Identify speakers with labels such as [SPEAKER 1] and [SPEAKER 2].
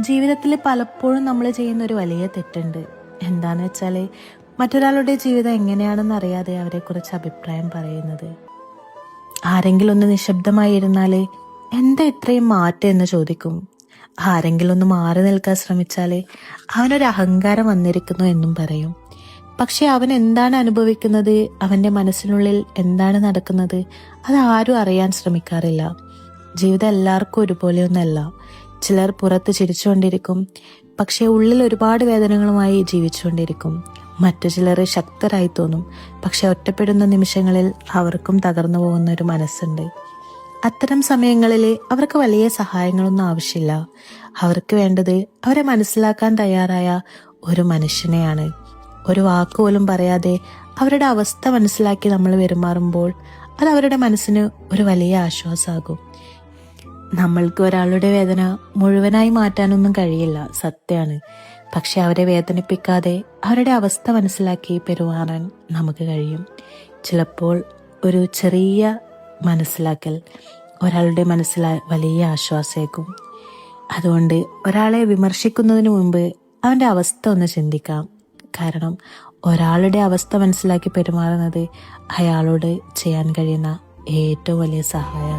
[SPEAKER 1] ജീവിതത്തിൽ പലപ്പോഴും നമ്മൾ ചെയ്യുന്ന ഒരു വലിയ തെറ്റുണ്ട്. എന്താന്ന് വെച്ചാൽ മറ്റൊരാളുടെ ജീവിതം എങ്ങനെയാണെന്ന് അറിയാതെ അവരെക്കുറിച്ച് അഭിപ്രായം പറയുന്നത്. ആരെങ്കിലും ഒന്ന് നിശബ്ദമായി ഇരുന്നാൽ എന്താ ഇത്രയും മാറ്റം എന്ന് ചോദിക്കും. ആരെങ്കിലും ഒന്ന് മാറി നിൽക്കാൻ ശ്രമിച്ചാൽ അവനൊരു അഹങ്കാരം വന്നിരിക്കുന്നു എന്നും പറയും. പക്ഷെ അവൻ എന്താണ് അനുഭവിക്കുന്നത്, അവൻ്റെ മനസ്സിനുള്ളിൽ എന്താണ് നടക്കുന്നത്, അത് ആരും അറിയാൻ ശ്രമിക്കാറില്ല. ജീവിതം എല്ലാവർക്കും ഒരുപോലെയൊന്നല്ല. ചിലർ പുറത്ത് ചിരിച്ചുകൊണ്ടിരിക്കും, പക്ഷെ ഉള്ളിൽ ഒരുപാട് വേദനകളുമായി ജീവിച്ചുകൊണ്ടിരിക്കും. മറ്റു ചിലർ ശക്തരായി തോന്നും, പക്ഷെ ഒറ്റപ്പെടുന്ന നിമിഷങ്ങളിൽ അവർക്കും തകർന്നു പോകുന്ന ഒരു മനസ്സുണ്ട്. അത്തരം സമയങ്ങളിൽ അവർക്ക് വലിയ സഹായങ്ങളൊന്നും ആവശ്യമില്ല. അവർക്ക് വേണ്ടത് അവരെ മനസ്സിലാക്കാൻ തയ്യാറായ ഒരു മനുഷ്യനെയാണ്. ഒരു വാക്കുപോലും പറയാതെ അവരുടെ അവസ്ഥ മനസ്സിലാക്കി നമ്മൾ പെരുമാറുമ്പോൾ അത് അവരുടെ മനസ്സിന് ഒരു വലിയ ആശ്വാസമാകും. നമ്മൾക്ക് ഒരാളുടെ വേദന മുഴുവനായി മാറ്റാനൊന്നും കഴിയില്ല, സത്യമാണ്. പക്ഷെ അവരെ വേദനിപ്പിക്കാതെ അവരുടെ അവസ്ഥ മനസ്സിലാക്കി പെരുമാറാൻ നമുക്ക് കഴിയും. ചിലപ്പോൾ ഒരു ചെറിയ മനസ്സിലാക്കൽ ഒരാളുടെ മനസ്സിൽ വലിയ ആശ്വാസമായിരിക്കും. അതുകൊണ്ട് ഒരാളെ വിമർശിക്കുന്നതിന് മുമ്പ് അവൻ്റെ അവസ്ഥ ഒന്ന് ചിന്തിക്കാം. കാരണം ഒരാളുടെ അവസ്ഥ മനസ്സിലാക്കി പെരുമാറുന്നത് അയാളോട് ചെയ്യാൻ കഴിയുന്ന ഏറ്റവും വലിയ സഹായമാണ്.